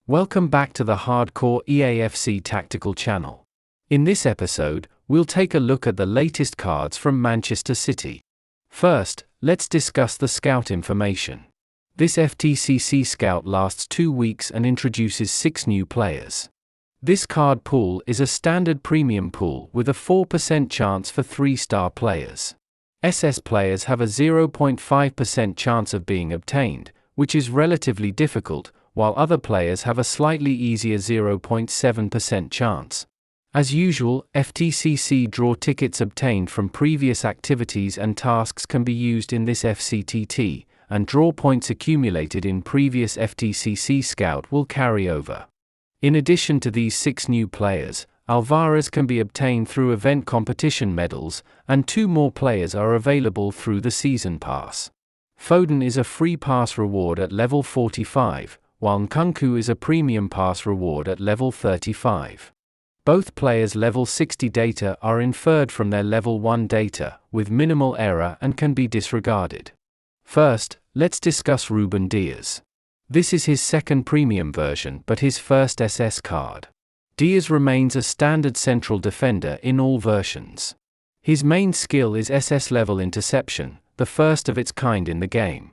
Welcome back to the Hardcore EAFC Tactical channel. In this episode, we'll take a look at the latest cards from Manchester City. First, let's discuss the scout information. This FTCC scout lasts 2 weeks and introduces 6 new players. This card pool is a standard premium pool with a 4% chance for 3-star players. SS players have a 0.5% chance of being obtained, which is relatively difficult, while other players have a slightly easier 0.7% chance. As usual, FTCC draw tickets obtained from previous activities and tasks can be used in this FCTT, and draw points accumulated in previous FTCC Scout will carry over. In addition to these 6 new players, Alvarez can be obtained through event competition medals, and 2 more players are available through the season pass. Foden is a free pass reward at level 45, while Nkunku is a premium pass reward at level 35. Both players' level 60 data are inferred from their level 1 data, with minimal error and can be disregarded. First, let's discuss Rúben Dias. This is his second premium version but his first SS card. Dias remains a standard central defender in all versions. His main skill is SS level interception, the first of its kind in the game.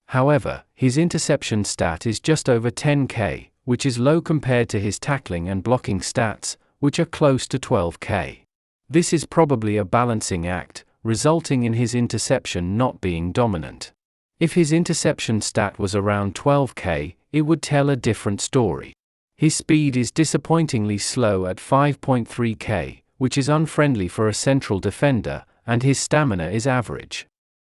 However, his interception stat is just over 10k, which is low compared to his tackling and blocking stats, which are close to 12k. This is probably a balancing act, resulting in his interception not being dominant. If his interception stat was around 12k, it would tell a different story. His speed is disappointingly slow at 5.3k, which is unfriendly for a central defender, and his stamina is average.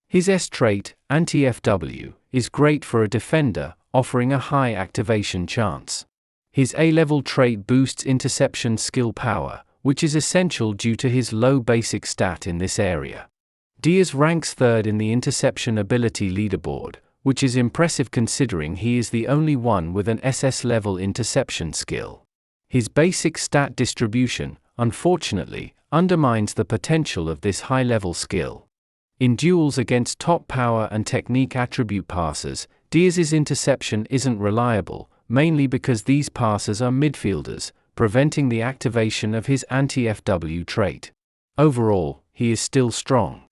His S trait, anti-FW, is great for a defender, offering a high activation chance. His A-level trait boosts interception skill power, which is essential due to his low basic stat in this area. Dias ranks 3rd in the interception ability leaderboard, which is impressive considering he is the only one with an SS-level interception skill. His basic stat distribution, unfortunately, undermines the potential of this high-level skill. In duels against top power and technique attribute passers, Dias's interception isn't reliable, mainly because these passers are midfielders, preventing the activation of his anti-FW trait. Overall, he is still strong.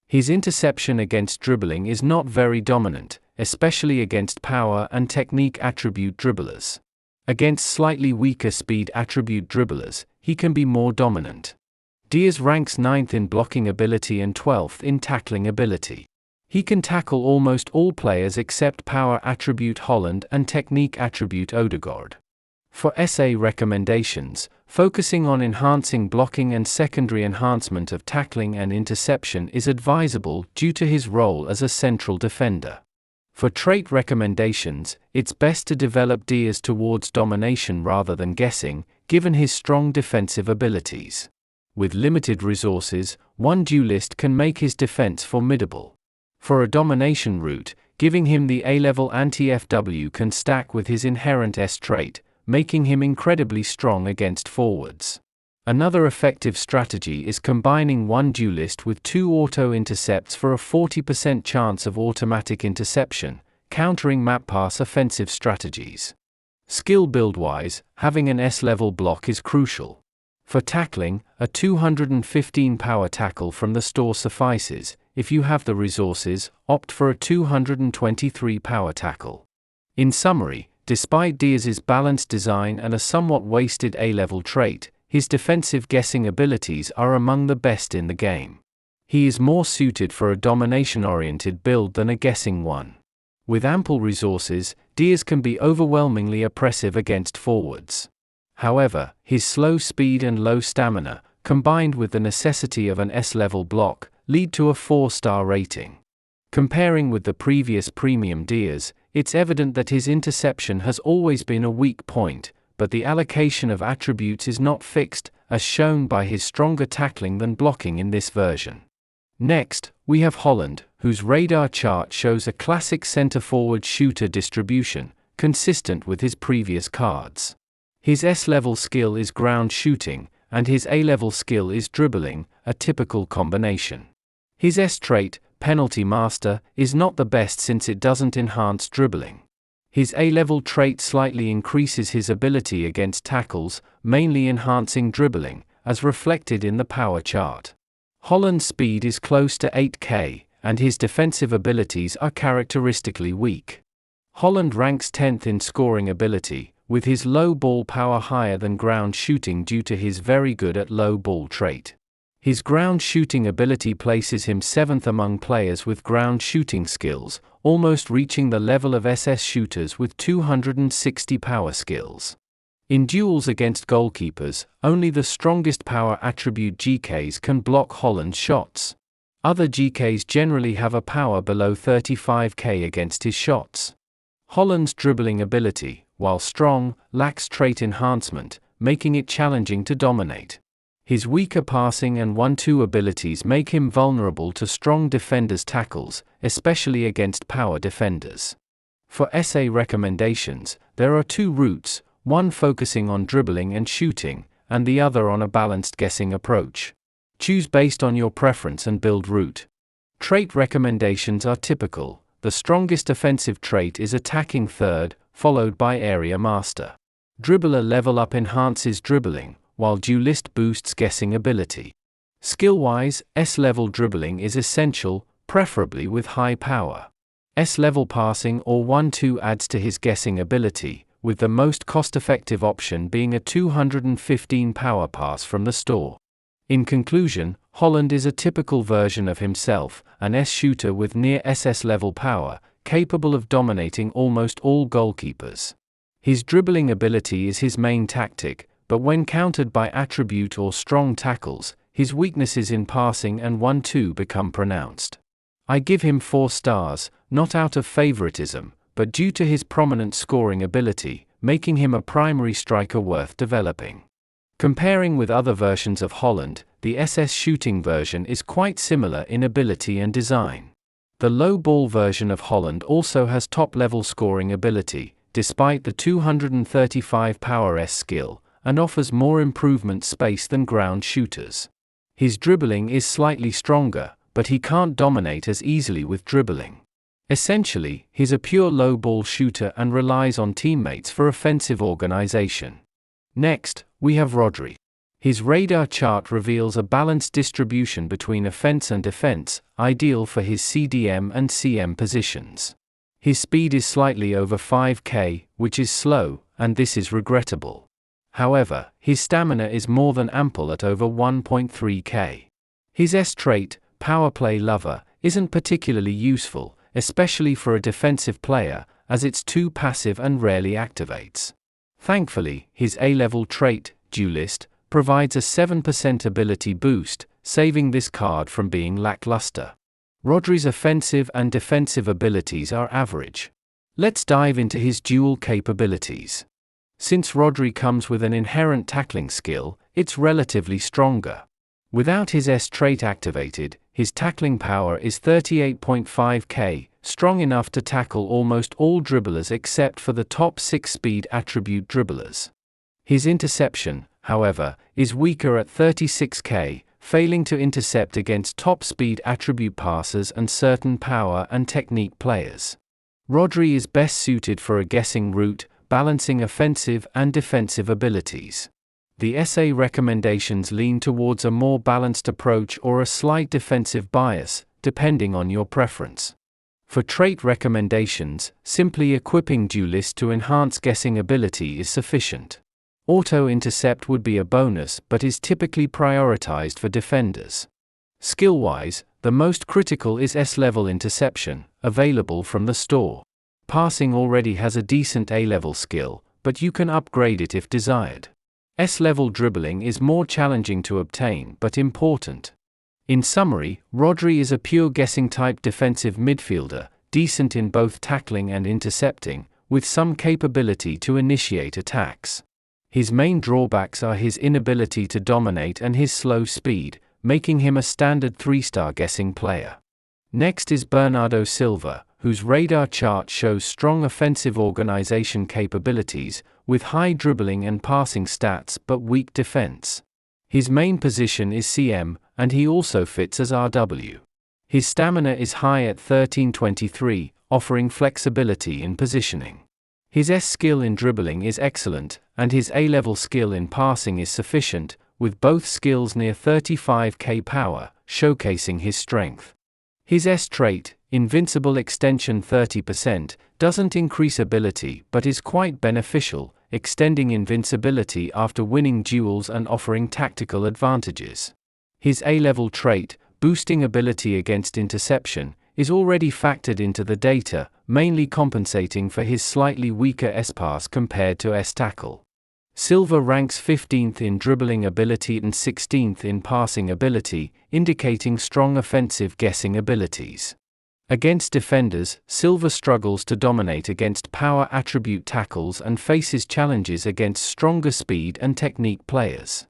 His interception against dribbling is not very dominant, especially against power and technique attribute dribblers. Against slightly weaker speed attribute dribblers, he can be more dominant. Dias ranks 9th in blocking ability and 12th in tackling ability. He can tackle almost all players except power attribute Haaland and technique attribute Odegaard. For SA recommendations, focusing on enhancing blocking and secondary enhancement of tackling and interception is advisable due to his role as a central defender. For trait recommendations, it's best to develop Dias towards domination rather than guessing, given his strong defensive abilities. With limited resources, one duelist can make his defense formidable. For a domination route, giving him the A-level anti-FW can stack with his inherent S trait, making him incredibly strong against forwards. Another effective strategy is combining one duelist with 2 auto-intercepts for a 40% chance of automatic interception, countering map pass offensive strategies. Skill build-wise, having an S-level block is crucial. For tackling, a 215 power tackle from the store suffices. If you have the resources, opt for a 223 power tackle. In summary, despite Dias's balanced design and a somewhat wasted A-level trait, his defensive guessing abilities are among the best in the game. He is more suited for a domination-oriented build than a guessing one. With ample resources, Dias can be overwhelmingly oppressive against forwards. However, his slow speed and low stamina, combined with the necessity of an S-level block, lead to a 4-star rating. Comparing with the previous premium Dias, it's evident that his interception has always been a weak point, but the allocation of attributes is not fixed, as shown by his stronger tackling than blocking in this version. Next, we have Haaland, whose radar chart shows a classic centre-forward shooter distribution, consistent with his previous cards. His S-level skill is ground shooting, and his A-level skill is dribbling, a typical combination. His S trait, penalty master, is not the best since it doesn't enhance dribbling. His A-level trait slightly increases his ability against tackles, mainly enhancing dribbling, as reflected in the power chart. Haaland's speed is close to 8k, and his defensive abilities are characteristically weak. Haaland ranks 10th in scoring ability, with his low ball power higher than ground shooting due to his very good at low ball trait. His ground shooting ability places him 7th among players with ground shooting skills, almost reaching the level of SS shooters with 260 power skills. In duels against goalkeepers, only the strongest power attribute GKs can block Haaland's shots. Other GKs generally have a power below 35k against his shots. Haaland's dribbling ability, while strong, lacks trait enhancement, making it challenging to dominate. His weaker passing and 1-2 abilities make him vulnerable to strong defenders' tackles, especially against power defenders. For essay recommendations, there are 2 routes, one focusing on dribbling and shooting, and the other on a balanced guessing approach. Choose based on your preference and build route. Trait recommendations are typical. The strongest offensive trait is attacking third, followed by area master. Dribbler level up enhances dribbling, while duelist boosts guessing ability. Skill-wise, S-level dribbling is essential, preferably with high power. S-level passing or 1-2 adds to his guessing ability, with the most cost-effective option being a 215 power pass from the store. In conclusion, Haaland is a typical version of himself, an S-shooter with near SS-level power, capable of dominating almost all goalkeepers. His dribbling ability is his main tactic, but when countered by attribute or strong tackles, his weaknesses in passing and 1-2 become pronounced. I give him 4 stars, not out of favoritism, but due to his prominent scoring ability, making him a primary striker worth developing. Comparing with other versions of Haaland, the SS shooting version is quite similar in ability and design. The low ball version of Haaland also has top-level scoring ability, despite the 235 power S skill, and offers more improvement space than ground shooters. His dribbling is slightly stronger, but he can't dominate as easily with dribbling. Essentially, he's a pure low ball shooter and relies on teammates for offensive organization. Next, we have Rodri. His radar chart reveals a balanced distribution between offense and defense, ideal for his CDM and CM positions. His speed is slightly over 5k, which is slow, and this is regrettable. However, his stamina is more than ample at over 1.3k. His S trait, power play lover, isn't particularly useful, especially for a defensive player, as it's too passive and rarely activates. Thankfully, his A-level trait, duelist, provides a 7% ability boost, saving this card from being lackluster. Rodri's offensive and defensive abilities are average. Let's dive into his dual capabilities. Since Rodri comes with an inherent tackling skill, it's relatively stronger. Without his S trait activated, his tackling power is 38.5k, strong enough to tackle almost all dribblers except for the top 6 speed attribute dribblers. His interception, however, is weaker at 36k, failing to intercept against top speed attribute passers and certain power and technique players. Rodri is best suited for a guessing route, balancing offensive and defensive abilities. The essay recommendations lean towards a more balanced approach or a slight defensive bias, depending on your preference. For trait recommendations, simply equipping duelist to enhance guessing ability is sufficient. Auto-intercept would be a bonus but is typically prioritized for defenders. Skill-wise, the most critical is S-level interception, available from the store. Passing already has a decent A-level skill, but you can upgrade it if desired. S-level dribbling is more challenging to obtain but important. In summary, Rodri is a pure guessing-type defensive midfielder, decent in both tackling and intercepting, with some capability to initiate attacks. His main drawbacks are his inability to dominate and his slow speed, making him a standard 3-star guessing player. Next is Bernardo Silva, whose radar chart shows strong offensive organization capabilities, with high dribbling and passing stats but weak defense. His main position is CM, and he also fits as RW. His stamina is high at 1323, offering flexibility in positioning. His S skill in dribbling is excellent, and his A-level skill in passing is sufficient, with both skills near 35k power, showcasing his strength. His S trait, Invincible Extension 30%, doesn't increase ability but is quite beneficial, extending invincibility after winning duels and offering tactical advantages. His A-level trait, Boosting Ability Against Interception, is already factored into the data, mainly compensating for his slightly weaker S-pass compared to S-tackle. Silva ranks 15th in dribbling ability and 16th in passing ability, indicating strong offensive guessing abilities. Against defenders, Silva struggles to dominate against power attribute tackles and faces challenges against stronger speed and technique players.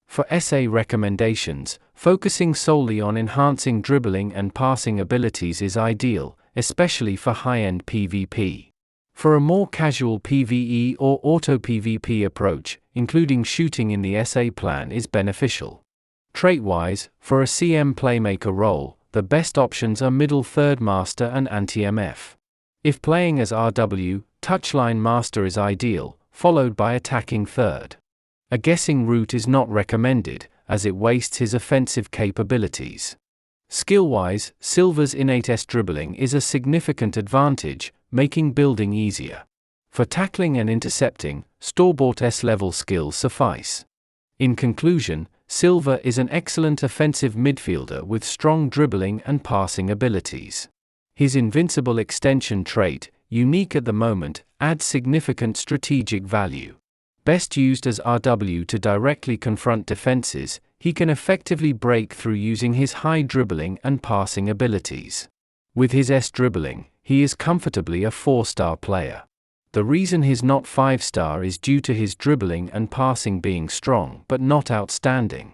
For SA recommendations, focusing solely on enhancing dribbling and passing abilities is ideal, especially for high-end PvP. For a more casual PvE or auto PvP approach, including shooting in the SA plan is beneficial. Trait-wise, for a CM playmaker role, the best options are middle third master and anti-MF. If playing as RW, touchline master is ideal, followed by attacking third. A guessing route is not recommended, as it wastes his offensive capabilities. Skill-wise, Silva's innate S dribbling is a significant advantage, making building easier. For tackling and intercepting, store-bought S-level skills suffice. In conclusion, Silva is an excellent offensive midfielder with strong dribbling and passing abilities. His Invincible Extension trait, unique at the moment, adds significant strategic value. Best used as RW to directly confront defenses, he can effectively break through using his high dribbling and passing abilities. With his S dribbling, he is comfortably a 4-star player. The reason he's not 5-star is due to his dribbling and passing being strong but not outstanding.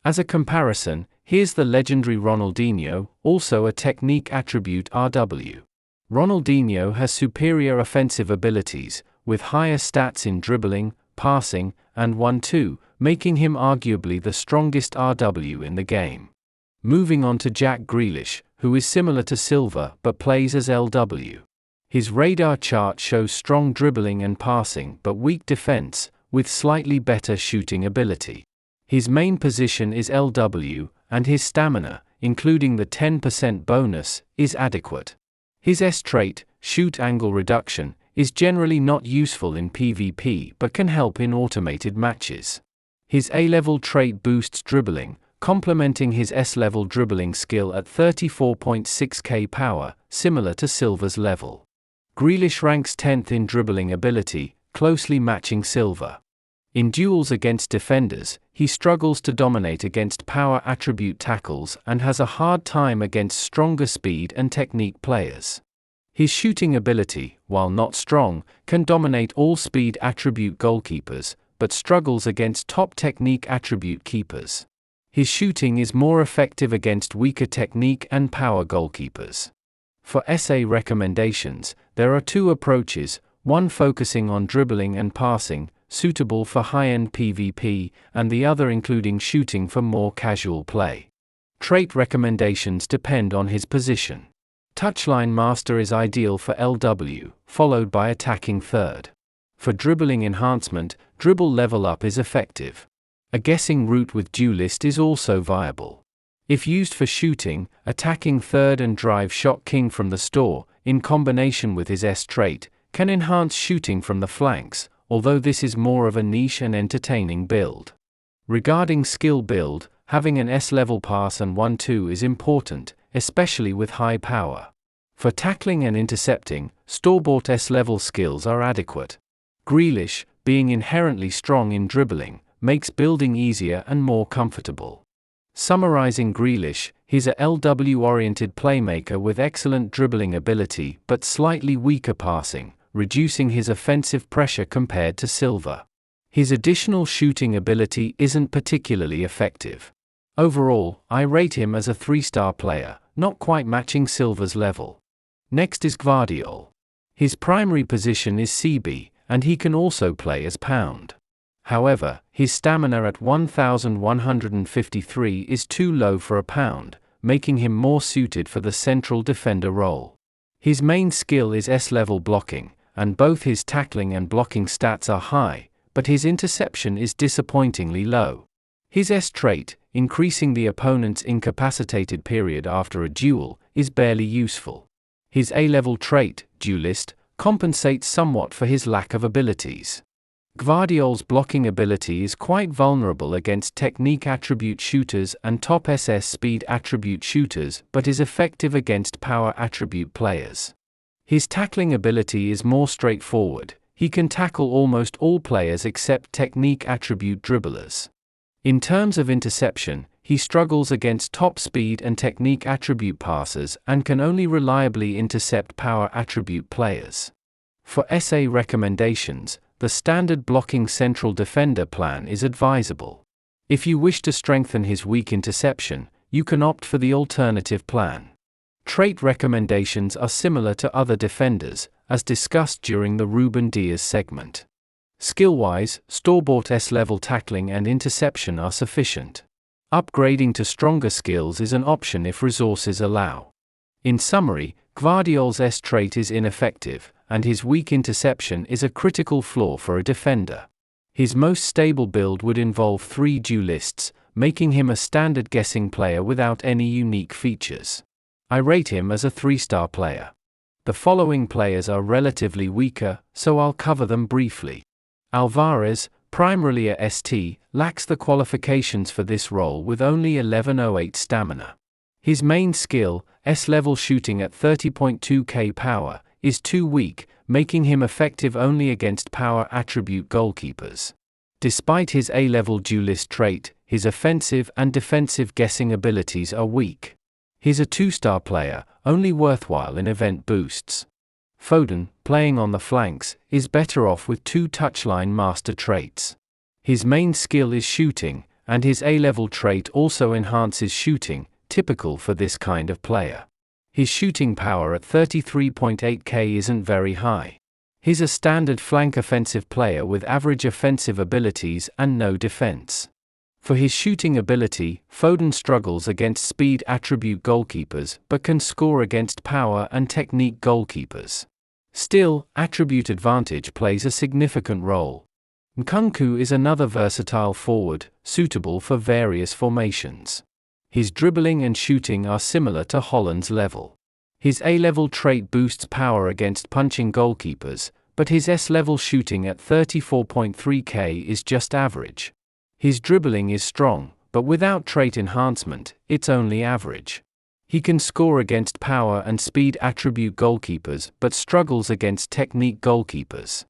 As a comparison, here's the legendary Ronaldinho, also a technique attribute RW. Ronaldinho has superior offensive abilities, with higher stats in dribbling, passing, and 1-2, making him arguably the strongest RW in the game. Moving on to Jack Grealish, who is similar to Silva but plays as LW. His radar chart shows strong dribbling and passing but weak defense, with slightly better shooting ability. His main position is LW, and his stamina, including the 10% bonus, is adequate. His S trait, Shoot Angle Reduction, is generally not useful in PvP but can help in automated matches. His A-level trait boosts dribbling, complementing his S-level dribbling skill at 34.6k power, similar to Silva's level. Grealish ranks 10th in dribbling ability, closely matching Silva. In duels against defenders, he struggles to dominate against power attribute tackles and has a hard time against stronger speed and technique players. His shooting ability, while not strong, can dominate all speed attribute goalkeepers, but struggles against top technique attribute keepers. His shooting is more effective against weaker technique and power goalkeepers. For SA recommendations, there are two approaches, one focusing on dribbling and passing, suitable for high-end PvP, and the other including shooting for more casual play. Trait recommendations depend on his position. Touchline master is ideal for LW, followed by attacking third. For dribbling enhancement, dribble level up is effective. A guessing route with duelist is also viable. If used for shooting, attacking third and drive shot king from the store, in combination with his S trait, can enhance shooting from the flanks, although this is more of a niche and entertaining build. Regarding skill build, having an S-level pass and 1-2 is important, especially with high power. For tackling and intercepting, store-bought S-level skills are adequate. Grealish, being inherently strong in dribbling, makes building easier and more comfortable. Summarizing Grealish, he's a LW-oriented playmaker with excellent dribbling ability but slightly weaker passing, reducing his offensive pressure compared to Silva. His additional shooting ability isn't particularly effective. Overall, I rate him as a 3-star player, not quite matching Silva's level. Next is Gvardiol. His primary position is CB, and he can also play as Pound. However, his stamina at 1153 is too low for a Pound, making him more suited for the central defender role. His main skill is S-level blocking, and both his tackling and blocking stats are high, but his interception is disappointingly low. His S trait, increasing the opponent's incapacitated period after a duel, is barely useful. His A-level trait, duelist, compensates somewhat for his lack of abilities. Gvardiol's blocking ability is quite vulnerable against technique attribute shooters and top SS speed attribute shooters, but is effective against power attribute players. His tackling ability is more straightforward. He can tackle almost all players except technique attribute dribblers. In terms of interception, he struggles against top speed and technique attribute passers and can only reliably intercept power attribute players. For SA recommendations, the standard blocking central defender plan is advisable. If you wish to strengthen his weak interception, you can opt for the alternative plan. Trait recommendations are similar to other defenders, as discussed during the Rúben Dias segment. Skill-wise, store-bought S-level tackling and interception are sufficient. Upgrading to stronger skills is an option if resources allow. In summary, Gvardiol's S trait is ineffective, and his weak interception is a critical flaw for a defender. His most stable build would involve 3 duelists, making him a standard guessing player without any unique features. I rate him as a 3-star player. The following players are relatively weaker, so I'll cover them briefly. Alvarez, primarily a ST, lacks the qualifications for this role with only 1108 stamina. His main skill, S-level shooting at 30.2k power, is too weak, making him effective only against power attribute goalkeepers. Despite his A-level duelist trait, his offensive and defensive guessing abilities are weak. He's a 2-star player, only worthwhile in event boosts. Foden, playing on the flanks, is better off with 2 touchline master traits. His main skill is shooting, and his A-level trait also enhances shooting, typical for this kind of player. His shooting power at 33.8k isn't very high. He's a standard flank offensive player with average offensive abilities and no defense. For his shooting ability, Foden struggles against speed attribute goalkeepers but can score against power and technique goalkeepers. Still, attribute advantage plays a significant role. Nkunku is another versatile forward, suitable for various formations. His dribbling and shooting are similar to Haaland's level. His A-level trait boosts power against punching goalkeepers, but his S-level shooting at 34.3k is just average. His dribbling is strong, but without trait enhancement, it's only average. He can score against power and speed attribute goalkeepers but struggles against technique goalkeepers.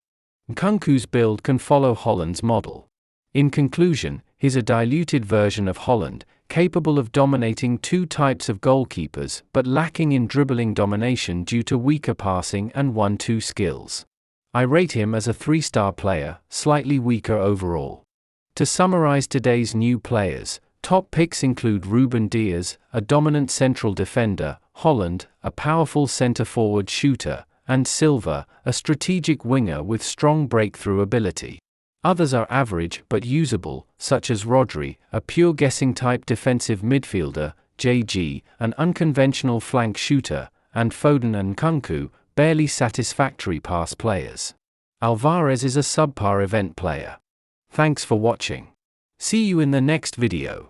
Nkunku's build can follow Haaland's model. In conclusion, he's a diluted version of Haaland, capable of dominating 2 types of goalkeepers but lacking in dribbling domination due to weaker passing and 1-2 skills. I rate him as a 3-star player, slightly weaker overall. To summarize today's new players, top picks include Rúben Dias, a dominant central defender, Haaland, a powerful centre-forward shooter, and Silva, a strategic winger with strong breakthrough ability. Others are average but usable, such as Rodri, a pure guessing type defensive midfielder, JG, an unconventional flank shooter, and Foden and Nkunku, barely satisfactory pass players. Alvarez is a subpar event player. Thanks for watching. See you in the next video.